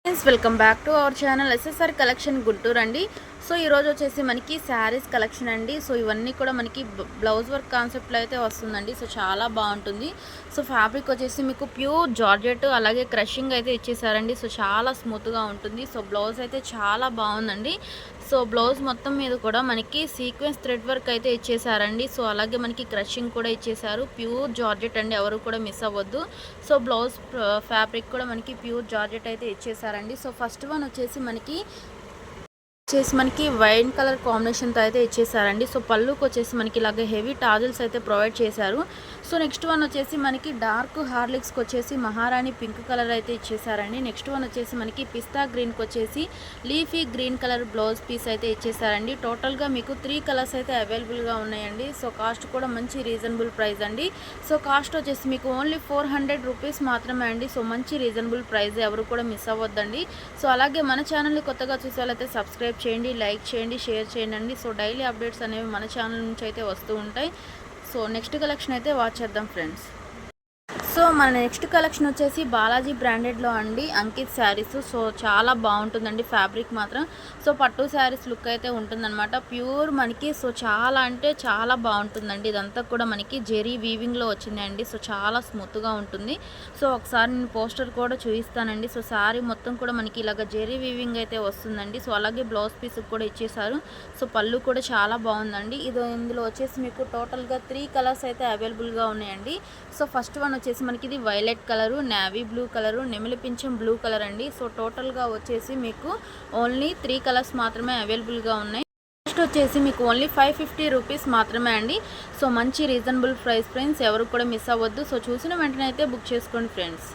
Friends welcome back to our channel SSR collection Guntur అండి. So ఈరోజు వచ్చేసి మనకి శారీస్ కలెక్షన్ అండి. సో ఇవన్నీ కూడా మనకి బ్లౌజ్ వర్క్ కాన్సెప్ట్లో అయితే వస్తుందండి. సో చాలా బాగుంటుంది. సో ఫ్యాబ్రిక్ వచ్చేసి మీకు ప్యూర్ జార్జెట్ అలాగే క్రషింగ్ అయితే ఇచ్చేసారండి. సో చాలా స్మూత్గా ఉంటుంది. సో బ్లౌజ్ అయితే చాలా బాగుందండి. సో బ్లౌజ్ మొత్తం మీద కూడా మనకి సీక్వెన్స్ థ్రెడ్ వర్క్ అయితే ఇచ్చేసారండి. సో అలాగే మనకి క్రషింగ్ కూడా ఇచ్చేసారు. ప్యూర్ జార్జెట్ అండి, ఎవరు కూడా మిస్ అవ్వద్దు. సో బ్లౌజ్ ఫ్యాబ్రిక్ కూడా మనకి ప్యూర్ జార్జెట్ అయితే ఇచ్చేసారండి. సో ఫస్ట్ వన్ వచ్చేసి మనకి వైన్ కలర్ కాంబినేషన్తో అయితే ఇచ్చేసారండి. సో పళ్ళుకి వచ్చేసి మనకి ఇలాగ హెవీ టాజిల్స్ అయితే ప్రొవైడ్ చేశారు. సో నెక్స్ట్ వన్ వచ్చేసి మనకి డార్క్ హార్లిక్స్కి వచ్చేసి మహారాణి పింక్ కలర్ అయితే ఇచ్చేసారండి. నెక్స్ట్ వన్ వచ్చేసి మనకి పిస్తా గ్రీన్కి వచ్చేసి leafy green colour blouse piece అయితే ఇచ్చేసారండి. టోటల్గా మీకు 3 కలర్స్ అయితే అవైలబుల్గా ఉన్నాయండి. సో కాస్ట్ కూడా మంచి రీజనబుల్ ప్రైస్ అండి. సో కాస్ట్ వచ్చేసి మీకు ఓన్లీ 400 రూపీస్ మాత్రమే అండి. సో మంచి రీజనబుల్ ప్రైస్, ఎవరు కూడా మిస్ అవ్వద్దండి. సో అలాగే మన ఛానల్ని కొత్తగా చూసే వాళ్ళైతే సబ్స్క్రైబ్ చేయండి, లైక్ చేయండి, షేర్ చేయండి. సో డైలీ అప్డేట్స్ అనేవి మన ఛానల్ నుంచి అయితే వస్తూ ఉంటాయి. సో నెక్స్ట్ కలెక్షన్ అయితే వాచ్ చేద్దాం ఫ్రెండ్స్. సో మన నెక్స్ట్ కలెక్షన్ వచ్చేసి బాలాజీ బ్రాండెడ్లో అండి అంకిత్ శారీస్. సో చాలా బాగుంటుందండి ఫ్యాబ్రిక్ మాత్రం. సో పట్టు శారీస్ లుక్ అయితే ఉంటుందన్నమాట ప్యూర్ మనకి. సో చాలా అంటే చాలా బాగుంటుందండి. ఇదంతా కూడా మనకి జెరీ వీవింగ్లో వచ్చిందండి. సో చాలా స్మూత్గా ఉంటుంది. సో ఒకసారి నేను పోస్టర్ కూడా చూపిస్తానండి. సో శారీ మొత్తం కూడా మనకి ఇలాగ జెరీ వీవింగ్ అయితే వస్తుందండి. సో అలాగే బ్లౌజ్ పీస్ కూడా ఇచ్చేసారు. సో పళ్ళు కూడా చాలా బాగుందండి. ఇందులో వచ్చేసి మీకు టోటల్గా 3 కలర్స్ అయితే అవైలబుల్గా ఉన్నాయండి. సో ఫస్ట్ వన్ వచ్చేసి మనకి ఇది violet colour, navy blue colour, నెమిలి పింఛం బ్లూ కలర్ అండి. సో టోటల్గా వచ్చేసి మీకు ఓన్లీ 3 కలర్స్ మాత్రమే అవైలబుల్గా ఉన్నాయి. నెక్స్ట్ వచ్చేసి మీకు ఓన్లీ 550 రూపీస్ మాత్రమే అండి. సో మంచి రీజనబుల్ ప్రైస్ ఫ్రెండ్స్, ఎవరు కూడా మిస్ అవ్వద్దు. సో చూసిన వెంటనే అయితే బుక్ చేసుకోండి ఫ్రెండ్స్.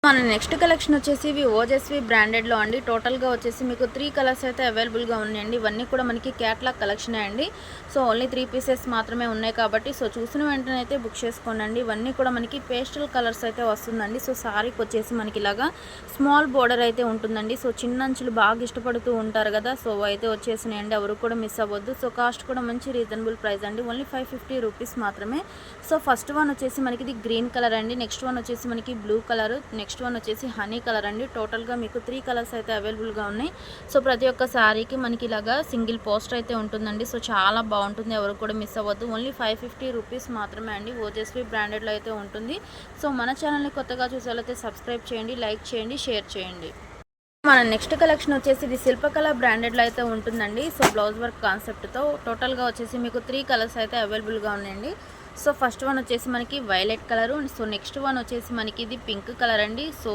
మన నెక్స్ట్ కలెక్షన్ వచ్చేసి ఇవి ఓజస్వి బ్రాండెడ్లో అండి. టోటల్గా వచ్చేసి మీకు 3 కలర్స్ అయితే అవైలబుల్గా ఉన్నాయండి. ఇవన్నీ కూడా మనకి క్యాట్లాగ్ కలెక్షనే అండి. సో ఓన్లీ 3 పీసెస్ మాత్రమే ఉన్నాయి కాబట్టి సో చూసిన వెంటనే అయితే బుక్ చేసుకోండి. ఇవన్నీ కూడా మనకి పేస్టల్ కలర్స్ అయితే వస్తుందండి. సో సారీకి వచ్చేసి మనకి ఇలాగా స్మాల్ బోర్డర్ అయితే ఉంటుందండి. సో చిన్న అంచులు బాగా ఇష్టపడుతూ ఉంటారు కదా, సో అయితే వచ్చేసినాయండి, ఎవరు కూడా మిస్ అవ్వద్దు. సో కాస్ట్ కూడా మంచి రీజనబుల్ ప్రైస్ అండి, ఓన్లీ 550 రూపీస్ మాత్రమే. సో ఫస్ట్ వన్ వచ్చేసి మనకి ఇది గ్రీన్ కలర్ అండి. నెక్స్ట్ వన్ వచ్చేసి మనకి బ్లూ కలర్, నెక్స్ట్ వన్ వచ్చేసి హనీ కలర్ అండి. టోటల్గా మీకు 3 కలర్స్ అయితే అవైలబుల్గా ఉన్నాయి. సో ప్రతి ఒక్క శారీకి మనకి ఇలాగా సింగిల్ పోస్టర్ అయితే ఉంటుందండి. సో చాలా బాగుంటుంది, ఎవరు కూడా మిస్ అవ్వద్దు. ఓన్లీ 550 రూపీస్ మాత్రమే అండి. ఓజస్వి బ్రాండెడ్లో అయితే ఉంటుంది. సో మన ఛానల్ని కొత్తగా చూసేవాళ్ళైతే సబ్స్క్రైబ్ చేయండి, లైక్ చేయండి, షేర్ చేయండి. మన నెక్స్ట్ కలెక్షన్ వచ్చేసి ఇది శిల్పకళ బ్రాండెడ్లో అయితే ఉంటుందండి. సో బ్లౌజ్ వర్క్ కాన్సెప్ట్తో టోటల్గా వచ్చేసి మీకు 3 కలర్స్ అయితే అవైలబుల్గా ఉన్నాయండి. సో ఫస్ట్ వన్ వచ్చేసి మనకి violet colour, so next one వచ్చేసి మనకి ఇది పింక్ కలర్ అండి. So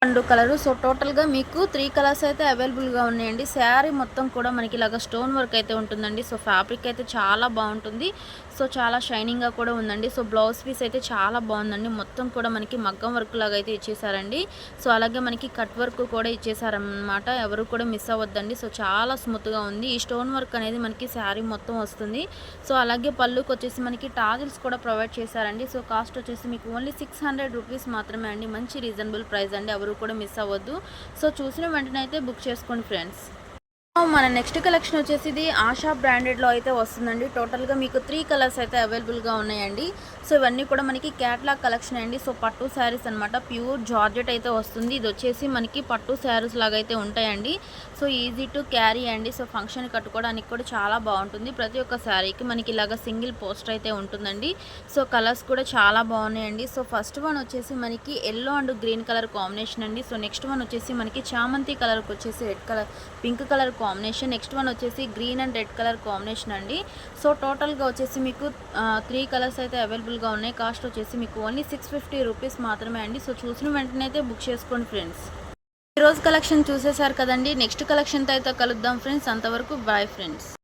2 colour. సో టోటల్గా మీకు 3 కలర్స్ అయితే అవైలబుల్గా ఉన్నాయండి. శారీ మొత్తం కూడా మనకి ఇలాగ స్టోన్ వర్క్ అయితే ఉంటుందండి. సో ఫ్యాబ్రిక్ అయితే చాలా బాగుంటుంది. సో చాలా షైనింగ్గా కూడా ఉందండి. సో బ్లౌజ్ పీస్ అయితే చాలా బాగుందండి. మొత్తం కూడా మనకి మగ్గం వర్క్ లాగా అయితే ఇచ్చేసారండి. సో అలాగే మనకి కట్ వర్క్ కూడా ఇచ్చేసారనమాట, ఎవరు కూడా మిస్ అవ్వద్దండి. సో చాలా స్మూత్గా ఉంది. ఈ స్టోన్ వర్క్ అనేది మనకి శారీ మొత్తం వస్తుంది. సో అలాగే పళ్ళుకి వచ్చేసి మనకి టాజిల్స్ కూడా ప్రొవైడ్ చేశారండి. సో కాస్ట్ వచ్చేసి మీకు ఓన్లీ 600 రూపీస్ మాత్రమే అండి. మంచి రీజనబుల్ ప్రైస్ అండి, ఎవరు కూడా మిస్ అవ్వద్దు. సో చూసిన వెంటనే అయితే బుక్ చేసుకోండి ఫ్రెండ్స్. మన నెక్స్ట్ కలెక్షన్ వచ్చేసి ఇది ఆశా బ్రాండెడ్లో అయితే వస్తుందండి. టోటల్గా మీకు 3 కలర్స్ అయితే అవైలబుల్గా ఉన్నాయండి. సో ఇవన్నీ కూడా మనకి క్యాట్లాగ్ కలెక్షన్ అండి. సో పట్టు శారీస్ అనమాట, ప్యూర్ జార్జెట్ అయితే వస్తుంది. ఇది వచ్చేసి మనకి పట్టు శారీస్ లాగా అయితే ఉంటాయండి. సో ఈజీ టు క్యారీ అండి. సో ఫంక్షన్ కట్టుకోవడానికి కూడా చాలా బాగుంటుంది. ప్రతి ఒక్క శారీకి మనకి ఇలాగ సింగిల్ పోస్టర్ అయితే ఉంటుందండి. సో కలర్స్ కూడా చాలా బాగున్నాయండి. సో ఫస్ట్ వన్ వచ్చేసి మనకి yellow and green colour combination అండి. సో నెక్స్ట్ వన్ వచ్చేసి మనకి చామంతి కలర్కి వచ్చేసి red colour pink colour combination, next one వచ్చేసి green and red colour combination అండి. సో టోటల్గా వచ్చేసి మీకు 3 కలర్స్ అయితే అవైలబుల్గా ఉన్నాయి. కాస్ట్ వచ్చేసి మీకు ఓన్లీ 650 రూపీస్ మాత్రమే అండి. సో చూసిన వెంటనే అయితే బుక్ చేసుకోండి ఫ్రెండ్స్. ఈరోజు కలెక్షన్ చూసేసారు కదండి. నెక్స్ట్ కలెక్షన్తో అయితే కలుద్దాం ఫ్రెండ్స్. అంతవరకు బాయ్ ఫ్రెండ్స్.